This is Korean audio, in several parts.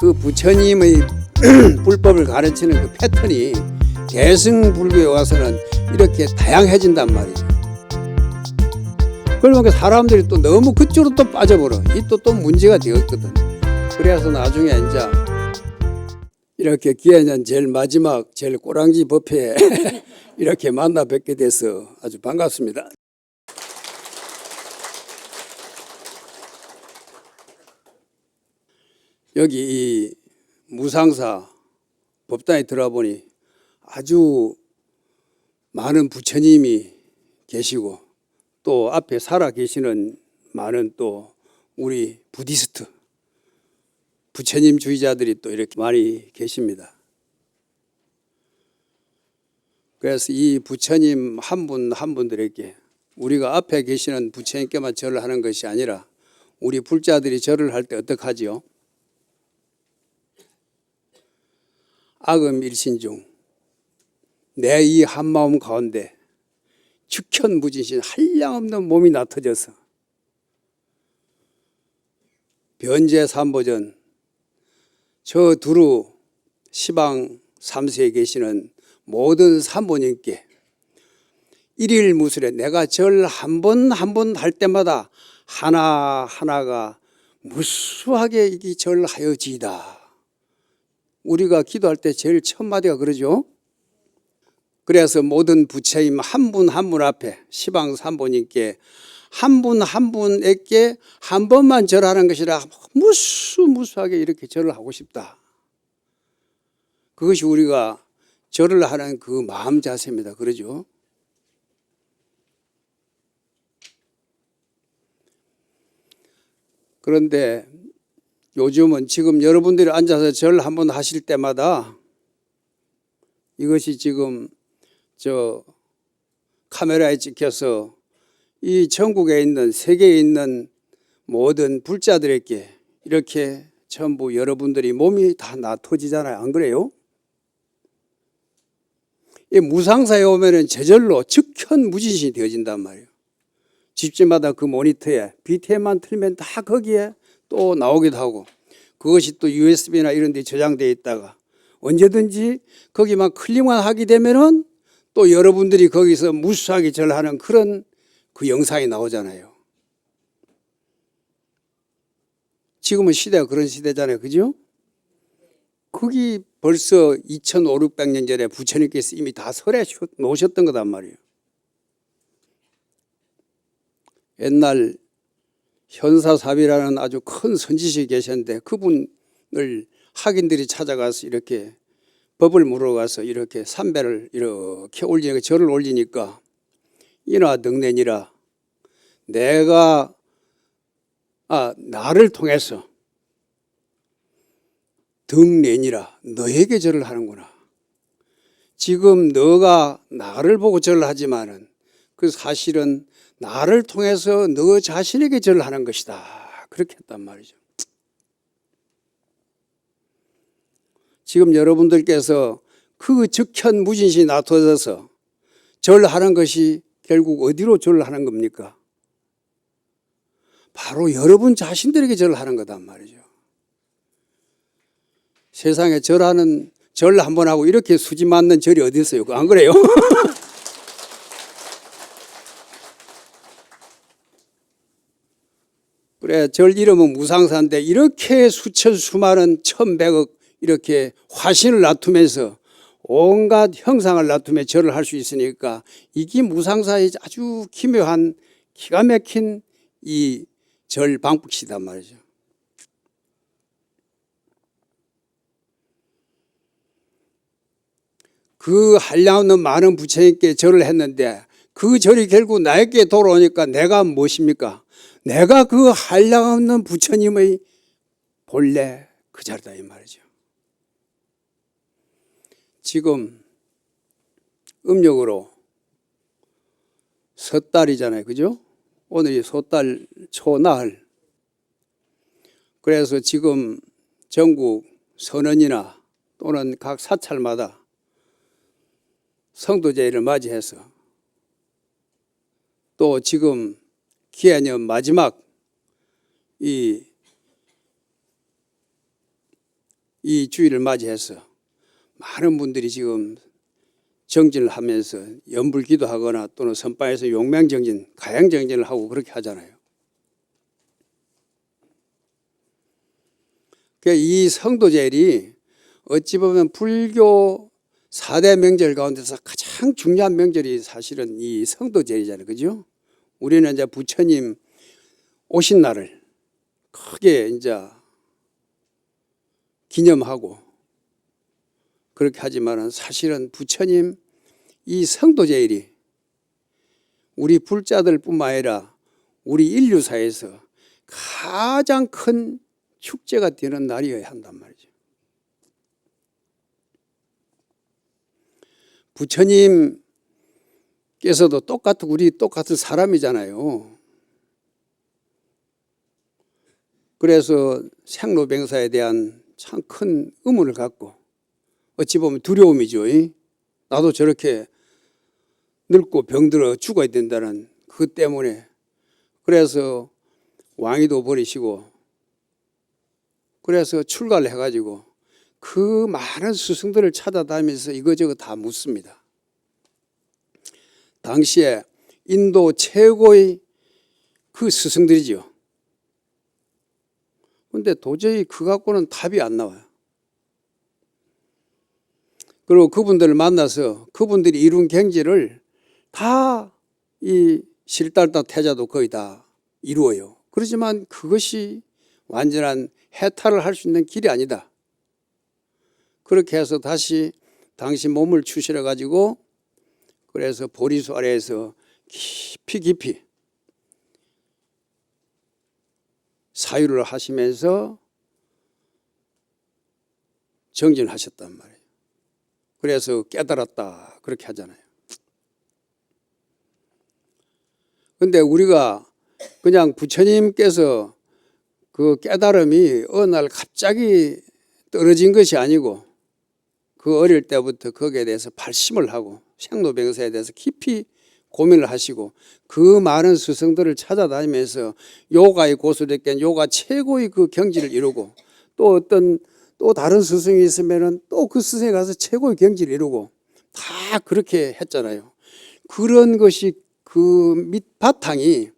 그 부처님의 불법을 가르치는 그 패턴이 개승불교에 와서는 이렇게 다양해진단 말이죠. 그러니까 사람들이 또 너무 그쪽으로 또 빠져버려. 이 또 문제가 되었거든. 그래서 나중에 이제 이렇게 기해년 제일 마지막 제일 꼬랑지 법회에 이렇게 만나 뵙게 돼서 아주 반갑습니다. 여기 이 무상사 법당에 들어보니 아주 많은 부처님이 계시고 또 앞에 살아 계시는 많은 또 우리 부디스트 부처님 주의자들이 또 이렇게 많이 계십니다. 그래서 이 부처님 한 분 한 분들에게 우리가 앞에 계시는 부처님께만 절을 하는 것이 아니라 우리 불자들이 절을 할 때 어떻게 하지요? 악음 일신중 내 이 한마음 가운데 측현무진신 한량없는 몸이 나타져서 변제 삼보전 저 두루 시방 삼세에 계시는 모든 삼보님께 일일무술에 내가 절 한 번 한 번 할 때마다 하나하나가 무수하게 이기 절하여지이다. 우리가 기도할 때 제일 첫 마디가 그러죠. 그래서 모든 부처님 한 분 한 분 앞에 시방 삼보님께 한 분 한 분에게 한 번만 절하는 것이라 무수하게 이렇게 절을 하고 싶다. 그것이 우리가 절을 하는 그 마음 자세입니다. 그러죠. 그런데 요즘은 지금 여러분들이 앉아서 절 한번 하실 때마다 이것이 지금 저 카메라에 찍혀서 이 전국에 있는 세계에 있는 모든 불자들에게 이렇게 전부 여러분들이 몸이 다 나터지잖아요. 안 그래요? 이 무상사에 오면은 저절로 측현무진신이 되어진단 말이에요. 집집마다 그 모니터에 BTM만 틀면 다 거기에 또 나오기도 하고 그것이 또 USB나 이런 데 저장되어 있다가 언제든지 거기만 클릭만 하게 되면은 또 여러분들이 거기서 무수하게 절하는 그런 그 영상이 나오잖아요. 지금은 시대가 그런 시대잖아요. 그죠? 거기 벌써 2500, 600년 전에 부처님께서 이미 다 설해 놓으셨던 거단 말이에요. 옛날 현사삽이라는 아주 큰 선지식이 계셨는데 그분을 학인들이 찾아가서 이렇게 법을 물어가서 이렇게 삼배를 이렇게 올리니까 절을 올리니까 이나 등내니라 내가 나를 통해서 등내니라 너에게 절을 하는구나. 지금 너가 나를 보고 절을 하지만은 그 사실은 나를 통해서 너 자신에게 절을 하는 것이다. 그렇게 했단 말이죠. 지금 여러분들께서 그 즉현무진신이 나타져서 절하는 것이 결국 어디로 절을 하는 겁니까? 바로 여러분 자신들에게 절하는 거단 말이죠. 세상에 절 한 번 하고 이렇게 수지 맞는 절이 어디 있어요? 안 그래요? 그래, 절 이름은 무상사인데 이렇게 수천 수많은 천백억 이렇게 화신을 놔두면서 온갖 형상을 놔두며 절을 할 수 있으니까 이게 무상사의 아주 기묘한 기가 막힌 이 절 방법이단 말이죠. 그 한량없는 많은 부처님께 절을 했는데 그 절이 결국 나에게 돌아오니까 내가 무엇입니까? 내가 그 한량없는 부처님의 본래 그 자리다 이 말이죠. 지금 음력으로 섣달이잖아요. 그죠? 오늘이 섣달 초나흘. 그래서 지금 전국 선언이나 또는 각 사찰마다 성도제를 맞이해서 또 지금 기해년 마지막 이 이 주일을 맞이해서 많은 분들이 지금 정진을 하면서 연불 기도하거나 또는 선방에서 용맹정진, 가양정진을 하고 그렇게 하잖아요. 그러니까 이 성도제일이 어찌 보면 불교 4대 명절 가운데서 가장 중요한 명절이 사실은 이 성도제일이잖아요. 그죠? 우리는 이제 부처님 오신 날을 크게 이제 기념하고 그렇게 하지만은 사실은 부처님 이 성도제일이 우리 불자들뿐만 아니라 우리 인류사에서 가장 큰 축제가 되는 날이어야 한단 말이죠. 부처님께서도 우리 똑같은 사람이잖아요. 그래서 생로병사에 대한 참 큰 의문을 갖고 어찌 보면 두려움이죠. 나도 저렇게 늙고 병들어 죽어야 된다는 그 때문에 그래서 왕위도 버리시고 그래서 출가를 해가지고 그 많은 스승들을 찾아다니면서 이거저거 다 묻습니다. 당시에 인도 최고의 그 스승들이죠. 그런데 도저히 그 갖고는 답이 안 나와요. 그리고 그분들을 만나서 그분들이 이룬 경지를 다 이 실달다 태자도 거의 다 이루어요. 그렇지만 그것이 완전한 해탈을 할 수 있는 길이 아니다. 그렇게 해서 다시 당시 몸을 추스려 가지고 그래서 보리수 아래에서 깊이 사유를 하시면서 정진하셨단 말이에요. 그래서 깨달았다 그렇게 하잖아요. 그런데 우리가 그냥 부처님께서 그 깨달음이 어느 날 갑자기 떨어진 것이 아니고 그 어릴 때부터 거기에 대해서 발심을 하고 생로병사에 대해서 깊이 고민을 하시고 그 많은 스승들을 찾아다니면서 요가의 고수를 깬 요가 최고의 그 경지를 이루고 또 다른 스승이 있으면은 또 그 스승에 가서 최고의 경지를 이루고 다 그렇게 했잖아요. 그런 것이 그 밑바탕이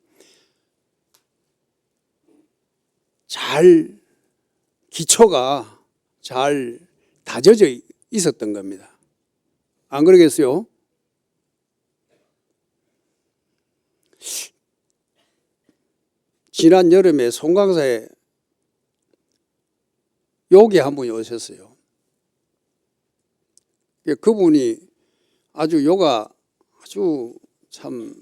기초가 잘 다져져 있었던 겁니다. 안 그러겠어요? 지난 여름에 송강사에 요기 한 분이 오셨어요. 그분이 아주 참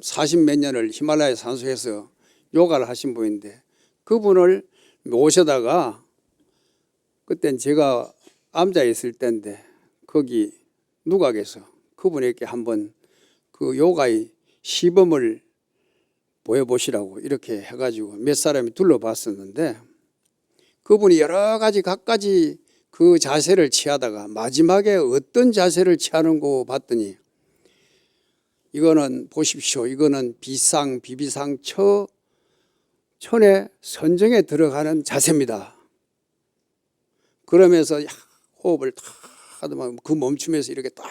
40몇 년을 히말라야 산속에서 요가를 하신 분인데 그분을 모셔다가 그땐 제가 암자에 있을 때인데 거기 누각에서 그분에게 한번 그 요가의 시범을 보여보시라고 이렇게 해가지고 몇 사람이 둘러봤었는데 그분이 여러 가지 각가지 그 자세를 취하다가 마지막에 어떤 자세를 취하는 거 봤더니 이거는 보십시오. 이거는 비비상 천의 선정에 들어가는 자세입니다. 그러면서 호흡을 탁 하더만 그 멈추면서 이렇게 딱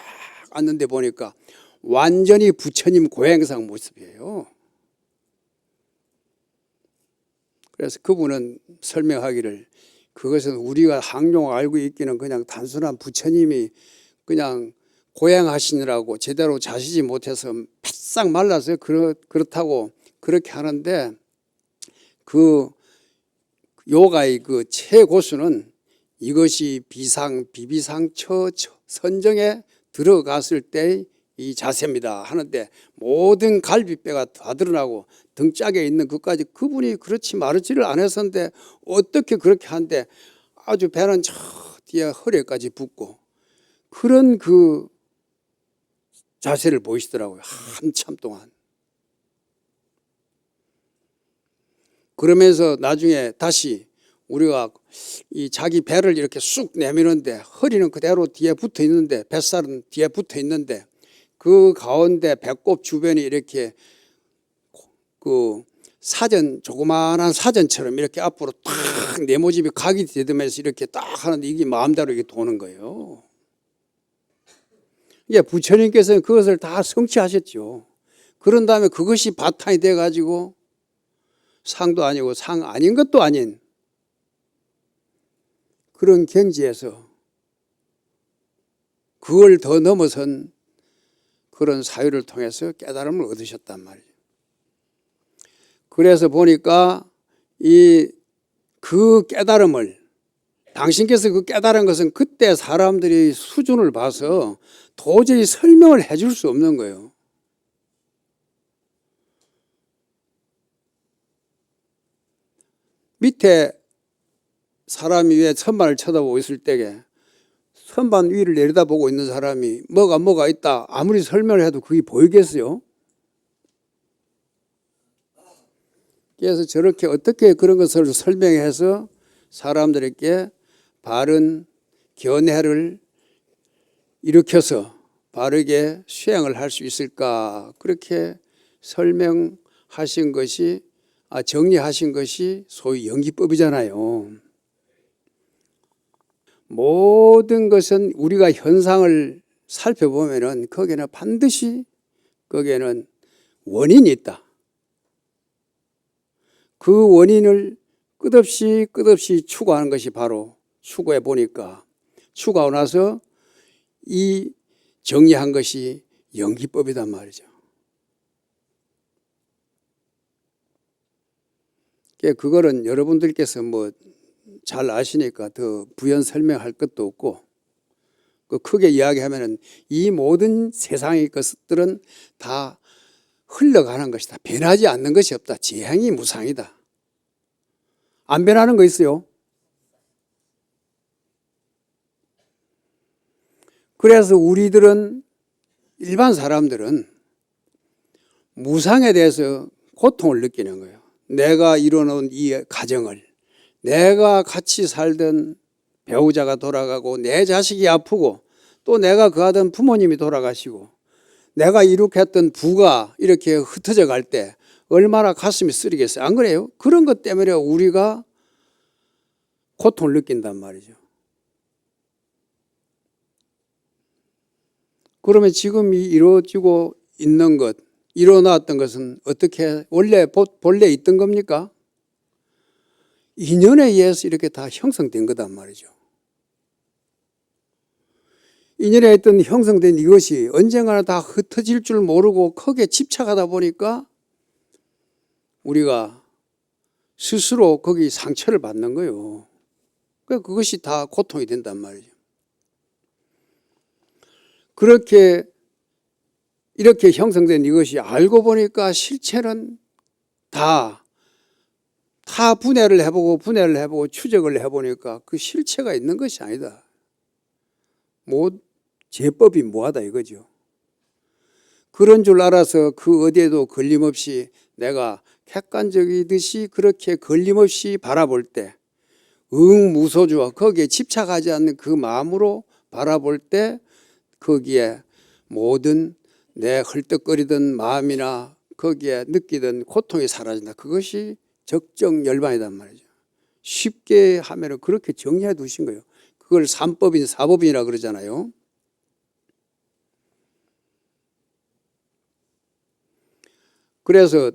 앉는데 보니까 완전히 부처님 고행상 모습이에요. 그래서 그분은 설명하기를 그것은 우리가 항용 알고 있기는 그냥 단순한 부처님이 그냥 고행하시느라고 제대로 자시지 못해서 바싹 말라서 그렇다고 그렇게 하는데 그 요가의 그 최고수는 이것이 비비상처 선정에 들어갔을 때 이 자세입니다 하는데 모든 갈비뼈가 다 드러나고 등짝에 있는 것까지 그분이 그렇지 마르지를 않았었는데 어떻게 그렇게 하는데 아주 배는 저 뒤에 허리까지 붓고 그런 그 자세를 보이시더라고요. 한참 동안. 그러면서 나중에 다시 우리가 이 자기 배를 이렇게 쑥 내미는데 허리는 그대로 뒤에 붙어 있는데 뱃살은 뒤에 붙어 있는데 그 가운데 배꼽 주변이 이렇게 그 사전, 조그마한 사전처럼 이렇게 앞으로 탁 네모집이 각이 되면서 이렇게 딱 하는데 이게 마음대로 이게 도는 거예요. 예, 부처님께서는 그것을 다 성취하셨죠. 그런 다음에 그것이 바탕이 돼가지고 상도 아니고 상 아닌 것도 아닌 그런 경지에서 그걸 더 넘어선 그런 사유를 통해서 깨달음을 얻으셨단 말이에요. 그래서 보니까 그 깨달음을 당신께서 그 깨달은 것은 그때 사람들이 수준을 봐서 도저히 설명을 해줄 수 없는 거예요. 밑에 사람이 위에 선반을 쳐다보고 있을 때에 선반 위를 내려다보고 있는 사람이 뭐가 있다 아무리 설명을 해도 그게 보이겠어요? 그래서 저렇게 어떻게 그런 것을 설명해서 사람들에게 바른 견해를 일으켜서 바르게 수행을 할 수 있을까, 그렇게 설명하신 것이 정리하신 것이 소위 연기법이잖아요. 모든 것은 우리가 현상을 살펴보면은 거기에는 반드시 거기에는 원인이 있다. 그 원인을 끝없이 추구하는 것이 바로 추구해 보니까 추구하고 나서 이 정리한 것이 연기법이단 말이죠. 그거는 여러분들께서 뭐 잘 아시니까 더 부연 설명할 것도 없고, 그 크게 이야기하면은 이 모든 세상의 것들은 다 흘러가는 것이다. 변하지 않는 것이 없다. 재행이 무상이다. 안 변하는 거 있어요? 그래서 우리들은, 일반 사람들은 무상에 대해서 고통을 느끼는 거예요. 내가 이뤄놓은 이 가정을, 내가 같이 살던 배우자가 돌아가고 내 자식이 아프고 또 내가 그하던 부모님이 돌아가시고 내가 이룩했던 부가 이렇게 흩어져 갈 때 얼마나 가슴이 쓰리겠어요? 안 그래요? 그런 것 때문에 우리가 고통을 느낀단 말이죠. 그러면 지금 이 이루어지고 있는 것, 일어났던 것은 어떻게 본래 있던 겁니까? 인연에 의해서 이렇게 다 형성된 거단 말이죠. 인연에 있던 형성된 이것이 언젠가는 다 흩어질 줄 모르고 크게 집착하다 보니까 우리가 스스로 거기 상처를 받는 거예요. 그것이 다 고통이 된단 말이죠. 이렇게 형성된 이것이 알고 보니까 실체는 다 분해를 해보고 추적을 해보니까 그 실체가 있는 것이 아니다. 제법이 뭐하다 이거죠. 그런 줄 알아서 그 어디에도 걸림없이 내가 객관적이듯이 그렇게 걸림없이 바라볼 때, 무소주와 거기에 집착하지 않는 그 마음으로 바라볼 때 거기에 모든 내 헐떡거리던 마음이나 거기에 느끼던 고통이 사라진다. 그것이 적정열반이란 말이죠. 쉽게 하면 그렇게 정리해 두신 거예요. 그걸 삼법인 사법인이라 그러잖아요. 그래서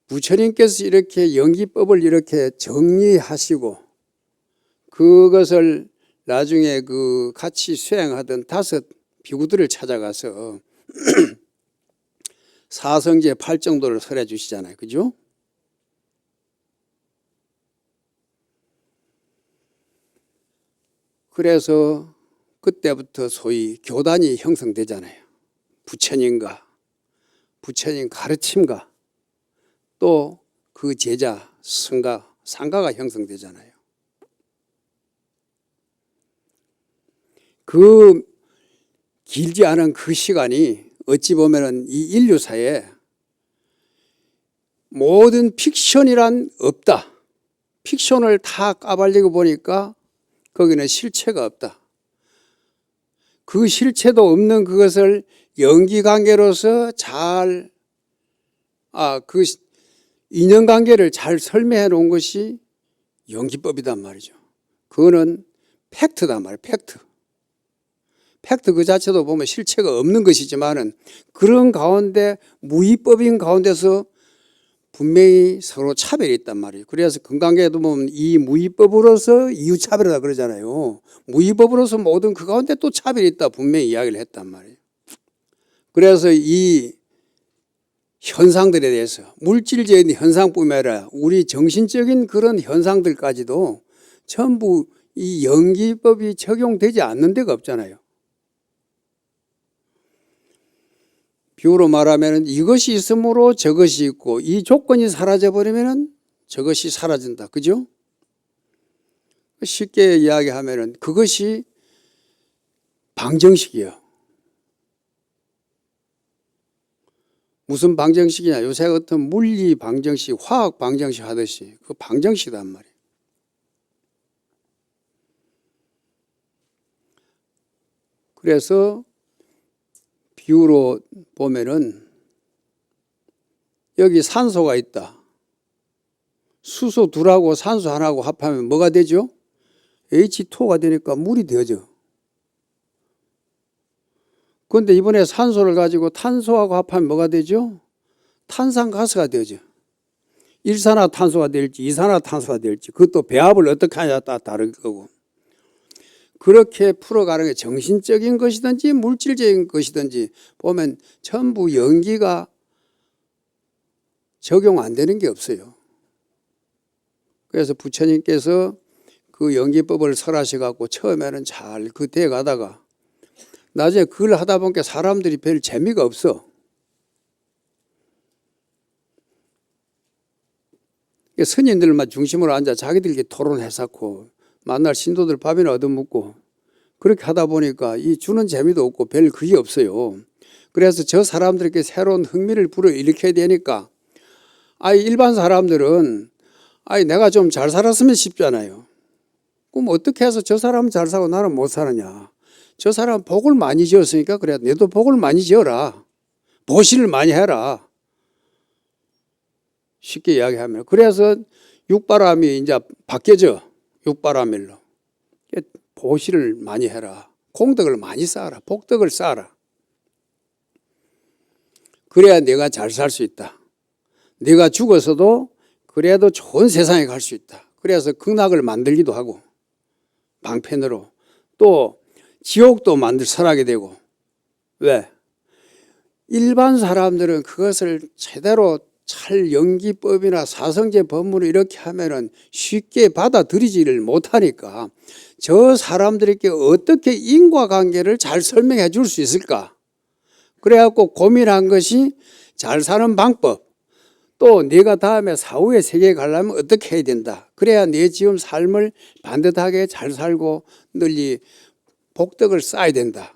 부처님께서 이렇게 연기법을 이렇게 정리하시고 그것을 나중에 그 같이 수행하던 5 비구들을 찾아가서 사성제 8정도를 설해 주시잖아요. 그죠? 그래서 그때부터 소위 교단이 형성되잖아요. 부처님과 부처님 가르침과 또 그 제자 상가가 형성되잖아요. 그 길지 않은 그 시간이 어찌 보면은 이 인류사에 모든 픽션이란 없다. 픽션을 다 까발리고 보니까 거기는 실체가 없다. 그 실체도 없는 그것을 연기관계로서 잘 인연관계를 잘 설명해 놓은 것이 연기법이단 말이죠. 그거는 팩트단 말이에요. 팩트. 팩트 그 자체도 보면 실체가 없는 것이지만은 그런 가운데 무위법인 가운데서 분명히 서로 차별이 있단 말이에요. 그래서 건강계도 보면 이 무위법으로서 이유차별이라 그러잖아요. 무위법으로서 모든 그 가운데 또 차별이 있다 분명히 이야기를 했단 말이에요. 그래서 이 현상들에 대해서 물질적인 현상뿐만 아니라 우리 정신적인 그런 현상들까지도 전부 이 연기법이 적용되지 않는 데가 없잖아요. 비유로 말하면 이것이 있으므로 저것이 있고 이 조건이 사라져버리면 저것이 사라진다. 그죠? 쉽게 이야기하면 그것이 방정식이에요. 무슨 방정식이냐? 요새 같은 물리 방정식, 화학 방정식 하듯이 그 방정식이란 말이에요. 그래서 비유로 보면은 여기 산소가 있다. 수소 둘하고 산소 하나하고 합하면 뭐가 되죠? H2가 되니까 물이 되어져. 그런데 이번에 산소를 가지고 탄소하고 합하면 뭐가 되죠? 탄산가스가 되어져. 일산화탄소가 될지 이산화탄소가 될지 그것도 배합을 어떻게 하냐에 따라 다를 거고. 그렇게 풀어가는 게 정신적인 것이든지 물질적인 것이든지 보면 전부 연기가 적용 안 되는 게 없어요. 그래서 부처님께서 그 연기법을 설하셔갖고 처음에는 잘 그 돼 가다가 나중에 그걸 하다 보니까 사람들이 별 재미가 없어. 스님들만 중심으로 앉아 자기들끼리 토론해서고 만날 신도들 밥이나 얻어먹고 그렇게 하다 보니까 이 주는 재미도 없고 별 그게 없어요. 그래서 저 사람들에게 새로운 흥미를 불어일으켜야 되니까 일반 사람들은 내가 좀 잘 살았으면 싶잖아요. 그럼 어떻게 해서 저 사람은 잘 사고 나는 못 사느냐. 저 사람은 복을 많이 지었으니까 그래 너도 복을 많이 지어라. 보시를 많이 해라. 쉽게 이야기하면. 그래서 육바람이 이제 바뀌어져. 육바라밀로. 보시를 많이 해라. 공덕을 많이 쌓아라. 복덕을 쌓아라. 그래야 내가 잘 살 수 있다. 내가 죽어서도 그래도 좋은 세상에 갈 수 있다. 그래서 극락을 만들기도 하고 방편으로 또 지옥도 설하게 되고. 왜? 일반 사람들은 그것을 제대로 잘 연기법이나 사성제 법문을 이렇게 하면은 쉽게 받아들이지를 못하니까 저 사람들에게 어떻게 인과관계를 잘 설명해 줄 수 있을까? 그래갖고 고민한 것이 잘 사는 방법, 또 네가 다음에 사후의 세계에 가려면 어떻게 해야 된다. 그래야 네 지금 삶을 반듯하게 잘 살고 널리 복덕을 쌓아야 된다.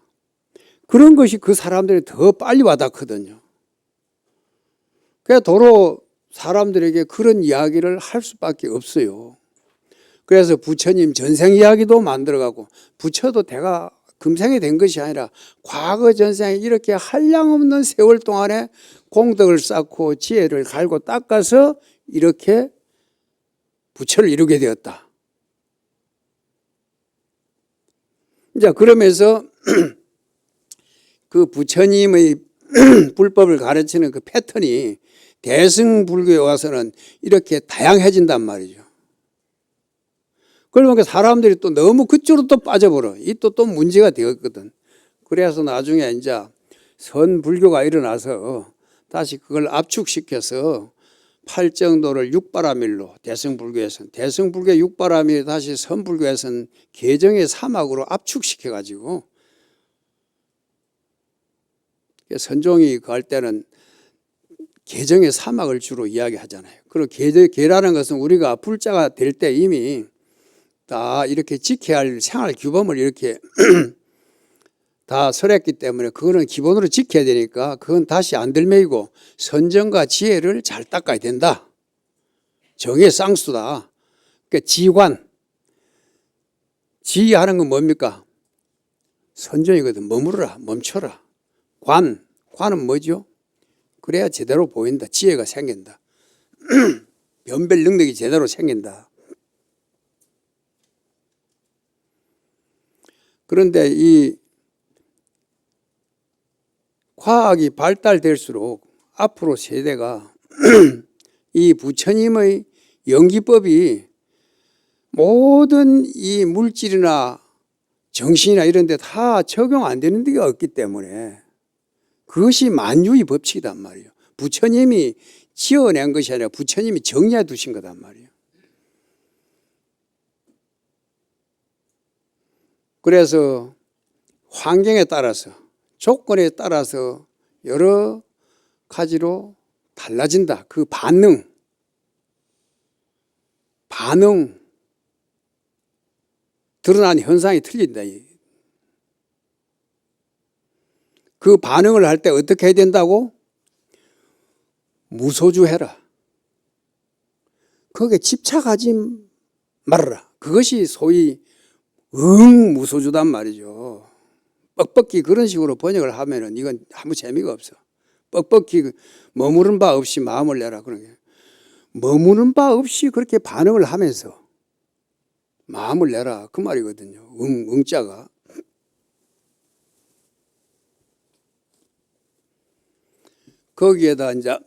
그런 것이 그 사람들이 더 빨리 와닿거든요. 그래서 도로 사람들에게 그런 이야기를 할 수밖에 없어요. 그래서 부처님 전생 이야기도 만들어가고 부처도 대가 금생에 된 것이 아니라 과거 전생에 이렇게 한량없는 세월 동안에 공덕을 쌓고 지혜를 갈고 닦아서 이렇게 부처를 이루게 되었다. 이제 그러면서 그 부처님의 불법을 가르치는 그 패턴이 대승불교에 와서는 이렇게 다양해진단 말이죠. 그러니까 사람들이 또 너무 그쪽으로 또 빠져버려. 이 또 문제가 되었거든. 그래서 나중에 이제 선불교가 일어나서 다시 그걸 압축시켜서 팔정도를 육바라밀로 대승불교 육바라밀 다시 선불교에서는 개정의 사막으로 압축시켜가지고 선종이 갈 때는 개정의 사막을 주로 이야기하잖아요. 그리고 개라는 것은 우리가 불자가 될 때 이미 다 이렇게 지켜야 할 생활 규범을 이렇게 다 설했기 때문에 그거는 기본으로 지켜야 되니까 그건 다시 안 들매이고 선정과 지혜를 잘 닦아야 된다. 정의 쌍수다. 그러니까 지관. 지하는 건 뭡니까? 선정이거든. 머무르라. 멈춰라. 관은 뭐죠? 그래야 제대로 보인다. 지혜가 생긴다. 변별 능력이 제대로 생긴다. 그런데 이 과학이 발달될수록 앞으로 세대가 이 부처님의 연기법이 모든 이 물질이나 정신이나 이런 데 다 적용 안 되는 데가 없기 때문에 그것이 만유의 법칙이단 말이에요. 부처님이 지어낸 것이 아니라 부처님이 정리해 두신 거단 말이에요. 그래서 환경에 따라서 조건에 따라서 여러 가지로 달라진다. 그 반응 드러난 현상이 틀린다. 그 반응을 할 때 어떻게 해야 된다고? 무소주해라. 거기에 집착하지 말아라. 그것이 소위 무소주단 말이죠. 뻑뻑히 그런 식으로 번역을 하면은 이건 아무 재미가 없어. 뻑뻑히 머무른 바 없이 마음을 내라. 그런 게. 머무는 바 없이 그렇게 반응을 하면서 마음을 내라. 그 말이거든요. 응자가. 거기에다 이제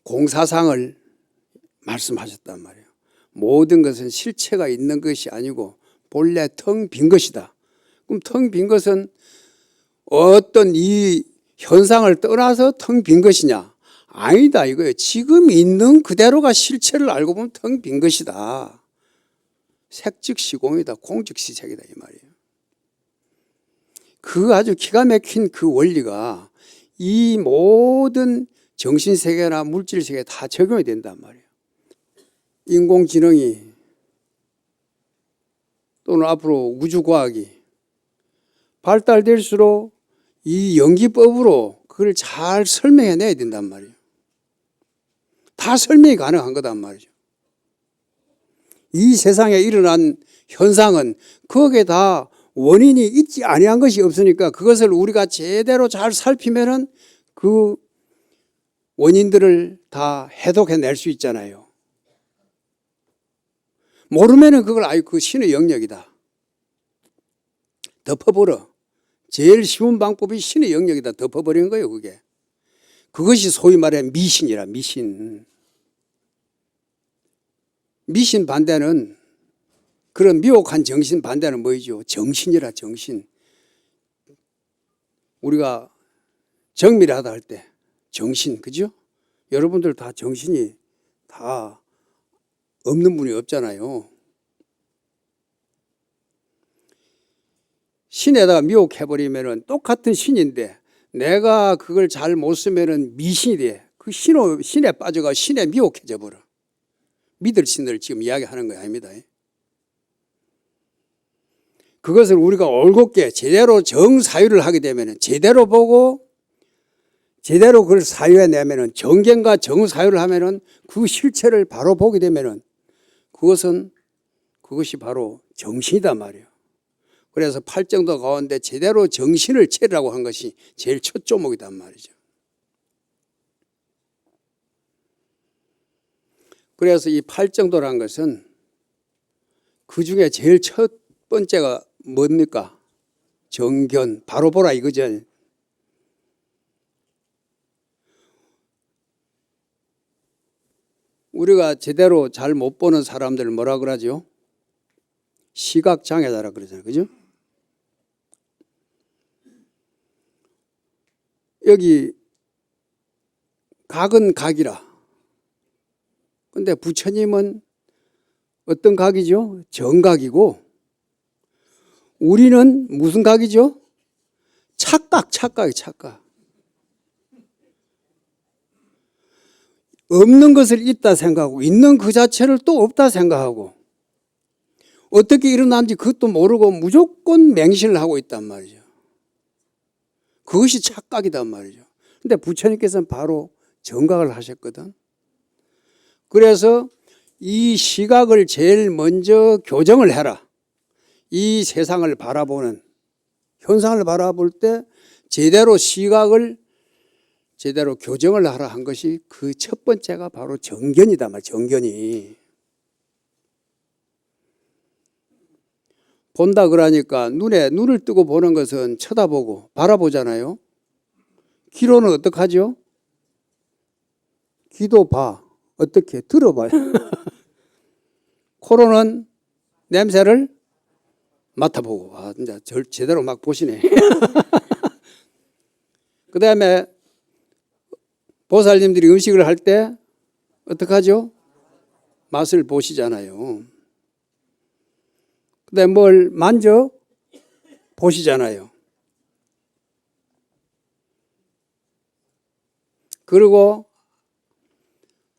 공사상을 말씀하셨단 말이에요. 모든 것은 실체가 있는 것이 아니고 본래 텅 빈 것이다. 그럼 텅 빈 것은 어떤 이 현상을 떠나서 텅 빈 것이냐? 아니다 이거예요. 지금 있는 그대로가 실체를 알고 보면 텅 빈 것이다. 색즉시공이다. 공즉시색이다 이 말이에요. 그 아주 기가 막힌 그 원리가 이 모든 정신세계나 물질세계에 다 적용이 된단 말이에요. 인공지능이 또는 앞으로 우주과학이 발달될수록 이 연기법으로 그걸 잘 설명해내야 된단 말이에요. 다 설명이 가능한 거단 말이죠. 이 세상에 일어난 현상은 거기에 다 원인이 있지 아니한 것이 없으니까 그것을 우리가 제대로 잘 살피면은 그 원인들을 다 해독해낼 수 있잖아요. 모르면은 그걸 아유 그 신의 영역이다. 덮어버려. 제일 쉬운 방법이 신의 영역이다. 덮어버리는 거예요 그게. 그것이 소위 말해 미신이라 미신. 미신 반대는 그런 미혹한 정신 반대는 뭐이죠? 정신이라 정신. 우리가 정밀하다 할 때 정신 그죠? 여러분들 다 정신이 다 없는 분이 없잖아요. 신에다가 미혹해버리면 똑같은 신인데 내가 그걸 잘 못 쓰면 미신이 돼. 그 신에 빠져가 신에 미혹해져 버려. 믿을 신을 지금 이야기하는 거 아닙니다. 그것을 우리가 올곧게 제대로 정사유를 하게 되면 제대로 보고 제대로 그걸 사유해내면 정견과 정사유를 하면 그 실체를 바로 보게 되면 그것이 바로 정신이단 말이에요. 그래서 팔정도 가운데 제대로 정신을 차리라고 한 것이 제일 첫 조목이단 말이죠. 그래서 이 팔정도라는 것은 그 중에 제일 첫 번째가 뭡니까? 정견, 바로 보라 이거죠. 우리가 제대로 잘 못 보는 사람들 뭐라 그러죠? 시각장애자라 그러잖아요. 그죠? 여기 각은 각이라. 근데 부처님은 어떤 각이죠? 정각이고 우리는 무슨 각이죠? 착각이 착각. 없는 것을 있다 생각하고 있는 그 자체를 또 없다 생각하고 어떻게 일어난지 그것도 모르고 무조건 맹신을 하고 있단 말이죠. 그것이 착각이단 말이죠. 근데 부처님께서는 바로 정각을 하셨거든. 그래서 이 시각을 제일 먼저 교정을 해라. 이 세상을 바라보는 현상을 바라볼 때 제대로 시각을 제대로 교정을 하라 한 것이 그 첫 번째가 바로 정견이다 말. 정견이 본다 그러니까 눈을 뜨고 보는 것은 쳐다보고 바라보잖아요. 귀로는 어떻게 하죠? 귀도 봐. 어떻게 들어봐요. 코로는 냄새를 맡아보고. 아, 진짜 제대로 막 보시네. 그 다음에 보살님들이 음식을 할 때 어떻게 하죠? 맛을 보시잖아요. 그 다음에 뭘 만져 보시잖아요. 그리고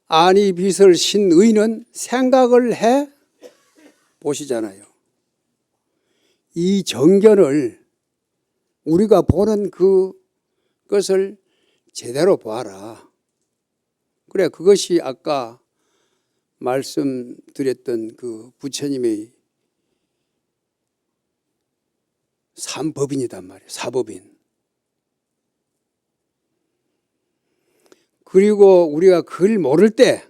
아니 비설 신의는 생각을 해 보시잖아요. 이 정견을 우리가 보는 그것을 제대로 보아라. 그래, 그것이 아까 말씀드렸던 그 부처님의 삼법인이단 말이에요. 사법인. 그리고 우리가 그걸 모를 때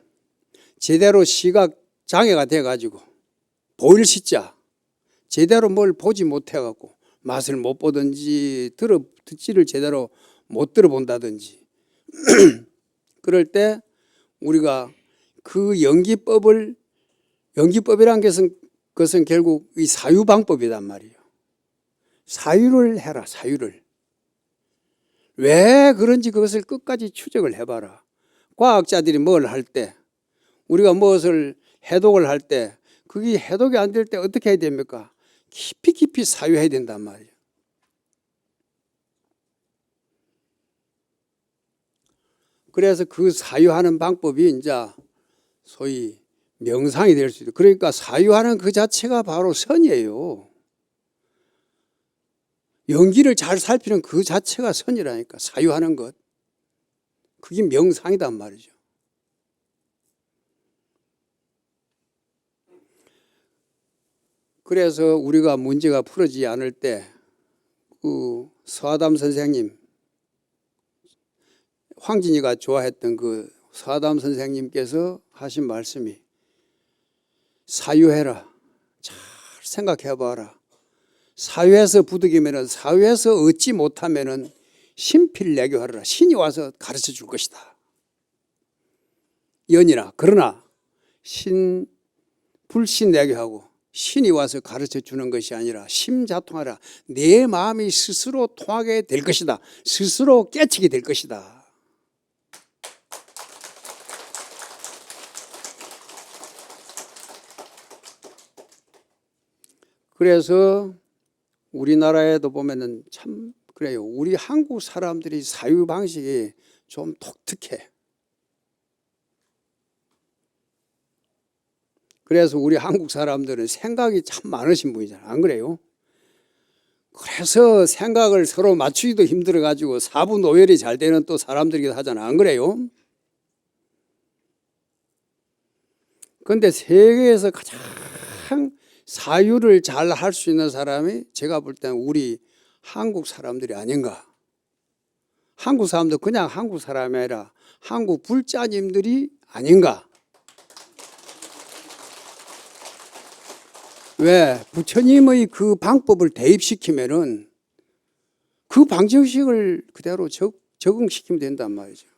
제대로 시각 장애가 돼가지고 보일 시자 제대로 뭘 보지 못해갖고 맛을 못 보든지 듣지를 제대로 못 들어본다든지 그럴 때 우리가 그 연기법이란 것은 결국 이 사유방법이란 말이에요. 사유를 해라. 사유를. 왜 그런지 그것을 끝까지 추적을 해봐라. 과학자들이 뭘 할 때 우리가 무엇을 해독을 할 때 그게 해독이 안 될 때 어떻게 해야 됩니까? 깊이 사유해야 된단 말이에요. 그래서 그 사유하는 방법이 이제 소위 명상이 될 수 있어요. 그러니까 사유하는 그 자체가 바로 선이에요. 연기를 잘 살피는 그 자체가 선이라니까. 사유하는 것. 그게 명상이단 말이죠. 그래서 우리가 문제가 풀어지지 않을 때 그 서하담 선생님, 황진이가 좋아했던 그 서하담 선생님께서 하신 말씀이 사유해라. 잘 생각해봐라. 사유에서 부득이면은 사유에서 얻지 못하면은 신필내교하라. 신이 와서 가르쳐 줄 것이다. 연이나 그러나 불신내교하고 신이 와서 가르쳐 주는 것이 아니라 심자통하라. 내 마음이 스스로 통하게 될 것이다. 스스로 깨치게 될 것이다. 그래서 우리나라에도 보면은 참 그래요. 우리 한국 사람들이 사유 방식이 좀 독특해. 그래서 우리 한국 사람들은 생각이 참 많으신 분이잖아요. 안 그래요? 그래서 생각을 서로 맞추기도 힘들어가지고 사부노열이 잘 되는 또 사람들이기도 하잖아. 안 그래요? 그런데 세계에서 가장 사유를 잘 할 수 있는 사람이 제가 볼 때는 우리 한국 사람들이 아닌가. 한국 사람도 그냥 한국 사람이 아니라 한국 불자님들이 아닌가. 왜? 부처님의 그 방법을 대입시키면은 그 방정식을 그대로 적응시키면 된단 말이죠.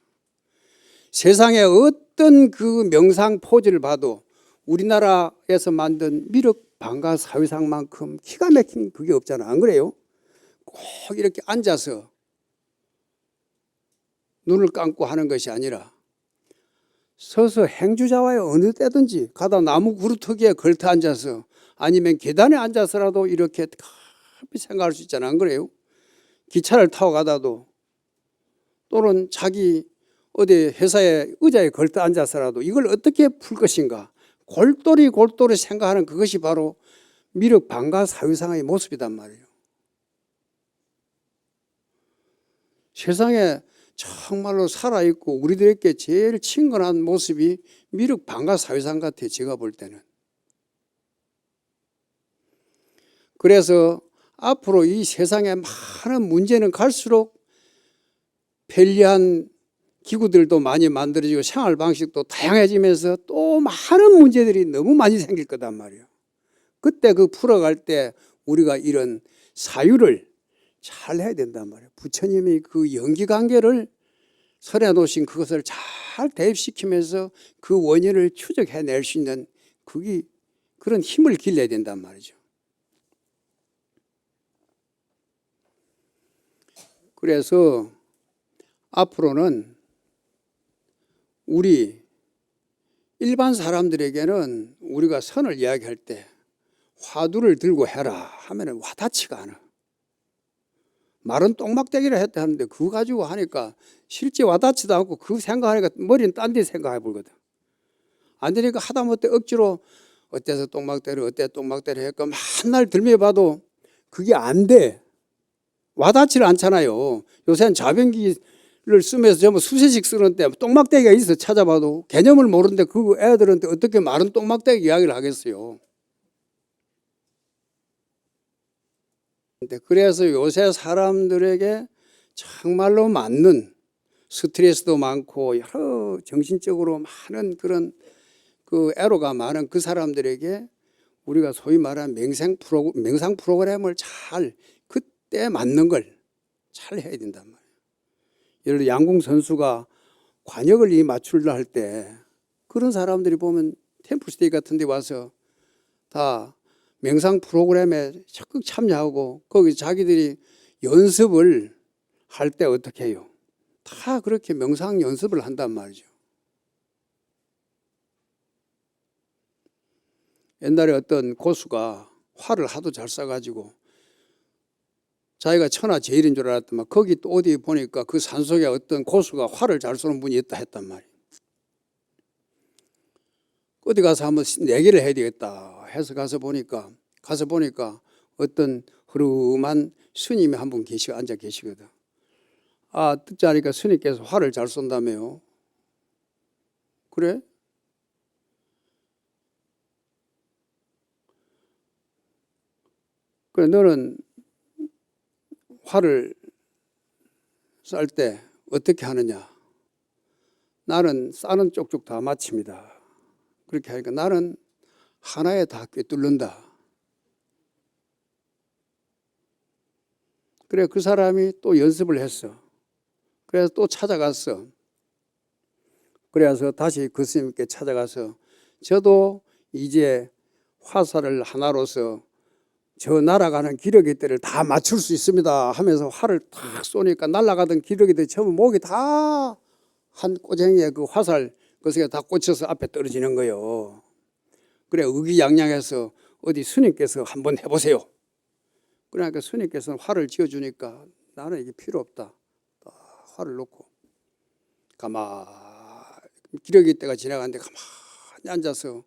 세상에 어떤 그 명상 포즈를 봐도 우리나라에서 만든 미륵 방가 사유상만큼 기가 막힌 그게 없잖아. 안 그래요? 꼭 이렇게 앉아서 눈을 감고 하는 것이 아니라 서서 행주자와의 어느 때든지 가다 나무 그루터기에 걸터 앉아서 아니면 계단에 앉아서라도 이렇게 깊이 생각할 수 있잖아. 안 그래요? 기차를 타고 가다도 또는 자기 어디 회사에 의자에 걸터 앉아서라도 이걸 어떻게 풀 것인가 골똘히 생각하는 그것이 바로 미륵 방가 사유상의 모습이단 말이에요. 세상에 정말로 살아있고 우리들에게 제일 친근한 모습이 미륵 방가 사유상 같아요. 제가 볼 때는. 그래서 앞으로 이 세상에 많은 문제는 갈수록 편리한 기구들도 많이 만들어지고 생활 방식도 다양해지면서 또 많은 문제들이 너무 많이 생길 거단 말이에요. 그때 그 풀어갈 때 우리가 이런 사유를 잘 해야 된단 말이에요. 부처님이 그 연기관계를 설해 놓으신 그것을 잘 대입시키면서 그 원인을 추적해낼 수 있는 그런 힘을 길러야 된단 말이죠. 그래서 앞으로는 우리 일반 사람들에게는 우리가 선을 이야기할 때 화두를 들고 해라 하면 와닿지가 않아. 말은 똥막대기라 했다 하는데 그거 가지고 하니까 실제 와닿지도 않고 그 생각하니까 머리는 딴 데 생각해 보거든. 안 되니까 하다못해 억지로 어때서 똥막대를 어때 똥막대를 했고 맨날 들매봐도 그게 안 돼. 와닿지를 않잖아요. 요새는 자변기를 쓰면서 전부 수세식 쓰는데 똥막대기가 있어 찾아봐도 개념을 모르는데 그 애들한테 어떻게 말은 똥막대기 이야기를 하겠어요. 그래서 요새 사람들에게 정말로 맞는 스트레스도 많고 여러 정신적으로 많은 그런 그 애로가 많은 그 사람들에게 우리가 소위 말하는 명상 프로그램을 잘 그때 맞는 걸 잘 해야 된단 말이에요. 예를 들어 양궁 선수가 관역을 맞추려 할 때 그런 사람들이 보면 템플스테이 같은 데 와서 다 명상 프로그램에 적극 참여하고 거기 자기들이 연습을 할 때 어떻게 해요? 다 그렇게 명상 연습을 한단 말이죠. 옛날에 어떤 고수가 활을 하도 잘 쏴가지고 자기가 천하제일인 줄 알았더만 거기 또 어디 보니까 그 산속에 어떤 고수가 활을 잘 쏘는 분이 있다 했단 말이에요. 어디 가서 한번 내기를 해야 되겠다 해서 가서 보니까 어떤 흐름한 스님이 한 분 앉아 계시거든. 아, 듣지 않으니까 스님께서 활을 잘 쏜다며요. 그래? 그래, 너는 활을 쌀 때 어떻게 하느냐? 나는 싸는 쪽쪽 다 맞춥니다. 그렇게 하니까 나는 하나에 다 꿰뚫는다. 그래, 그 사람이 또 연습을 했어. 그래서 또 찾아갔어. 그래서 다시 그 스님께 찾아가서 저도 이제 화살을 하나로서 저 날아가는 기러기들을 다 맞출 수 있습니다 하면서 활을 탁 쏘니까 날아가던 기러기들이 전부 목이 다 한 꼬쟁이에 그 화살 그것에 다 꽂혀서 앞에 떨어지는 거예요. 그래 의기양양해서 어디 스님께서 한번 해보세요. 그러니까 스님께서는 활을 쥐어주니까 나는 이게 필요 없다. 활을 놓고 기러기 때가 지나가는데 가만히 앉아서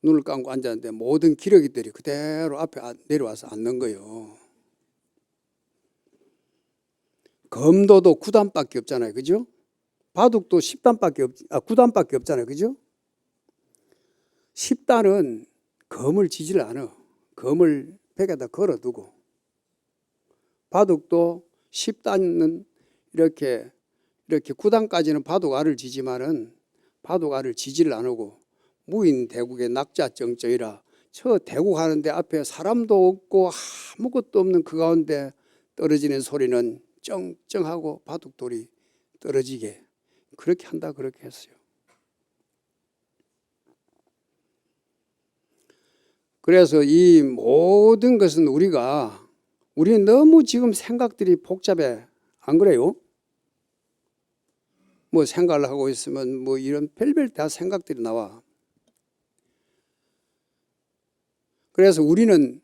눈을 감고 앉았는데 모든 기러기들이 그대로 앞에 내려와서 앉는 거예요. 검도도 9단밖에 없잖아요. 그죠? 바둑도 9단밖에 없잖아요. 그죠? 10단은 검을 지질 않아. 검을 벽에다 걸어두고. 바둑도 10단은 이렇게 9단까지는 바둑알을 지지만은 바둑알을 지지를 안 하고 무인대국의 낙자정저이라 저 대국 하는데 앞에 사람도 없고 아무것도 없는 그 가운데 떨어지는 소리는 쩡쩡하고 바둑돌이 떨어지게 그렇게 한다 그렇게 했어요. 그래서 이 모든 것은 우리는 너무 지금 생각들이 복잡해. 안 그래요? 뭐 생각을 하고 있으면 뭐 이런 별별 다 생각들이 나와. 그래서 우리는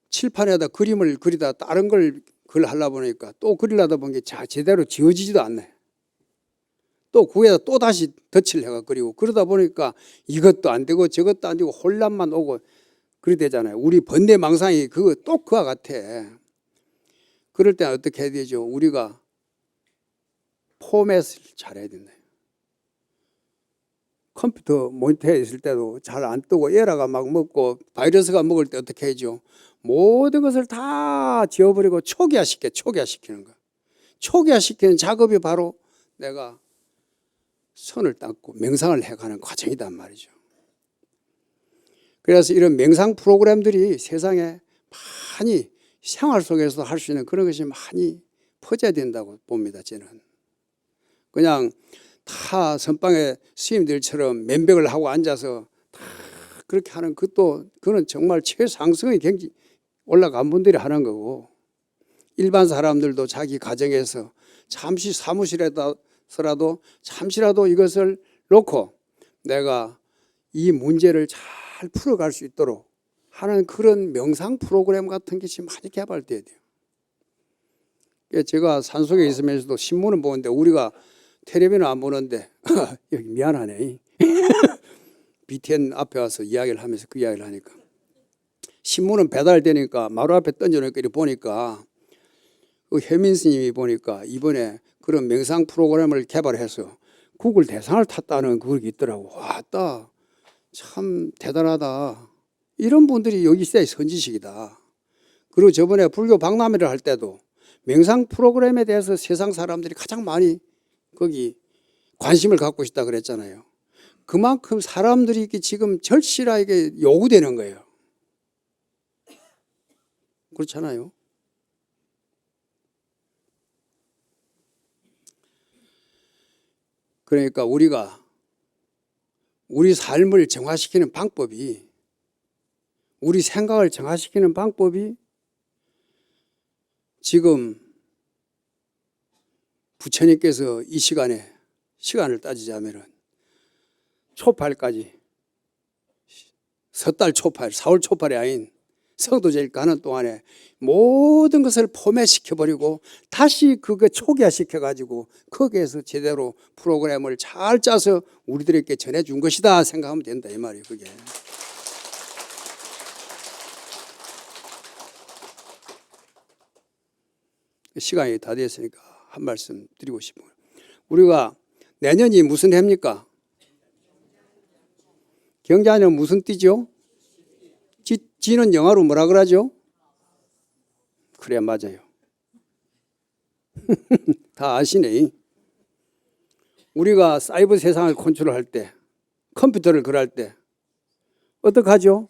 칠판에다 그림을 그리다 다른 걸 하려다 보니까 또 그리려다 보니까 제대로 지워지지도 않네. 또 그에다 또 다시 덧칠 해가 그리고 그러다 보니까 이것도 안 되고 저것도 안 되고 혼란만 오고 그래 되잖아요. 우리 번뇌망상이 그와 같아. 그럴 때는 어떻게 해야 되죠? 우리가 포맷을 잘해야 된다. 컴퓨터 모니터에 있을 때도 잘 안 뜨고 에러가 막 먹고 바이러스가 먹을 때 어떻게 하죠? 모든 것을 다 지워버리고 초기화시키는 거야. 초기화시키는 작업이 바로 내가 손을 닦고 명상을 해가는 과정이란 말이죠. 그래서 이런 명상 프로그램들이 세상에 많이 생활 속에서 할 수 있는 그런 것이 많이 퍼져야 된다고 봅니다. 저는 그냥 다 선방의 스님들처럼 면벽을 하고 앉아서 다 그렇게 하는 그것도 그건 정말 최상승의 경지 올라간 분들이 하는 거고, 일반 사람들도 자기 가정에서 잠시 사무실에서라도 잠시라도 이것을 놓고 내가 이 문제를 잘 풀어갈 수 있도록 하는 그런 명상 프로그램 같은 것이 많이 개발돼야 돼요. 제가 산속에 있으면서도 신문은 보는데 우리가 텔레비는 안 보는데 여기 미안하네. BTN 앞에 와서 이야기를 하면서 그 이야기를 하니까 신문은 배달되니까 마루 앞에 던져놓고 이렇게 보니까 그 혜민 스님이 보니까 이번에 그런 명상 프로그램을 개발해서 구글 대상을 탔다는 그게 있더라고. 왔다. 참 대단하다. 이런 분들이 여기 시대의 선지식이다. 그리고 저번에 불교 박람회를 할 때도 명상 프로그램에 대해서 세상 사람들이 가장 많이 거기 관심을 갖고 있다 그랬잖아요. 그만큼 사람들이 지금 절실하게 요구되는 거예요. 그렇잖아요. 그러니까 우리가 우리 삶을 정화시키는 방법이, 우리 생각을 정화시키는 방법이 지금 부처님께서 이 시간에 시간을 따지자면은 초팔까지 섣달 초팔, 사월 초팔이 아닌 성도제일 가는 동안에 모든 것을 포맷시켜버리고 다시 그거 초기화시켜가지고 거기에서 제대로 프로그램을 잘 짜서 우리들에게 전해준 것이다 생각하면 된다 이 말이에요. 그게 시간이 다 됐으니까 한 말씀 드리고 싶어요. 우리가 내년이 무슨 해입니까? 경자년 무슨 띠죠? 지는 영어로 뭐라 그러죠? 그래 맞아요. 다 아시네. 우리가 사이버 세상을 컨트롤할 때, 컴퓨터를 그럴 때 어떻게 하죠?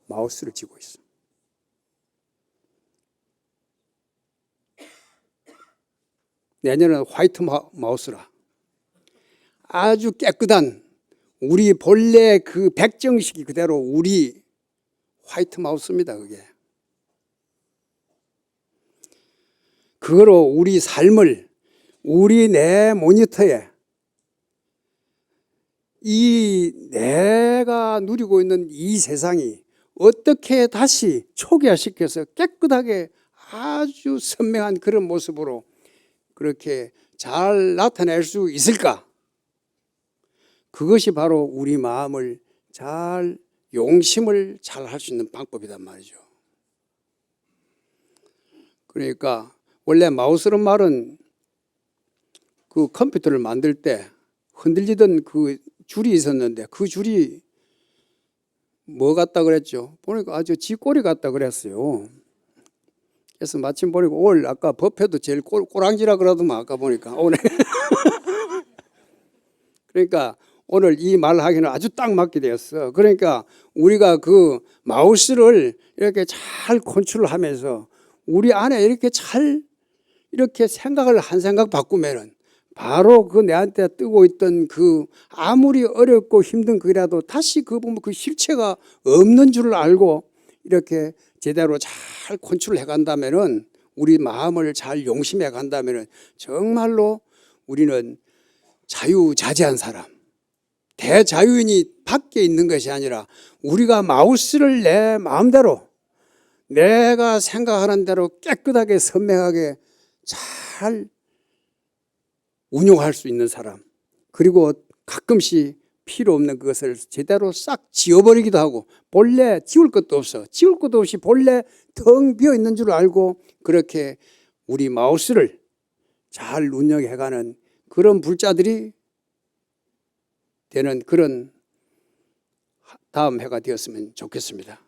마우스를 쥐고 있어. 내년은 화이트 마우스라. 아주 깨끗한 우리 본래 그 백정식이 그대로 우리 화이트 마우스입니다. 그거로 우리 삶을 우리 내 모니터에 이 내가 누리고 있는 이 세상이 어떻게 다시 초기화시켜서 깨끗하게 아주 선명한 그런 모습으로 그렇게 잘 나타낼 수 있을까? 그것이 바로 우리 마음을 잘 용심을 잘 할 수 있는 방법이란 말이죠. 그러니까 원래 마우스란 말은 그 컴퓨터를 만들 때 흔들리던 그 줄이 있었는데 그 줄이 뭐 같다 그랬죠? 보니까 아주 쥐꼬리 같다 그랬어요. 그래서 마침 보니까 오늘 아까 버페도 제일 꼬랑지라 그러더만 아까 보니까 오늘 그러니까 오늘 이 말하기는 아주 딱 맞게 되었어. 그러니까 우리가 그 마우스를 이렇게 잘 컨트롤하면서 우리 안에 이렇게 잘 이렇게 생각을 한 생각 바꾸면은 바로 그 내한테 뜨고 있던 그 아무리 어렵고 힘든 글이라도 다시 그 보면 그 실체가 없는 줄을 알고 이렇게 제대로 잘 컨트롤해 간다면은 우리 마음을 잘 용심해 간다면은 정말로 우리는 자유자재한 사람, 대자유인이 밖에 있는 것이 아니라 우리가 마우스를 내 마음대로 내가 생각하는 대로 깨끗하게 선명하게 잘 운용할 수 있는 사람, 그리고 가끔씩 필요 없는 그것을 제대로 싹 지워버리기도 하고 본래 지울 것도 없어. 지울 것도 없이 본래 텅 비어 있는 줄 알고 그렇게 우리 마우스를 잘 운영해가는 그런 불자들이 되는 그런 다음 해가 되었으면 좋겠습니다.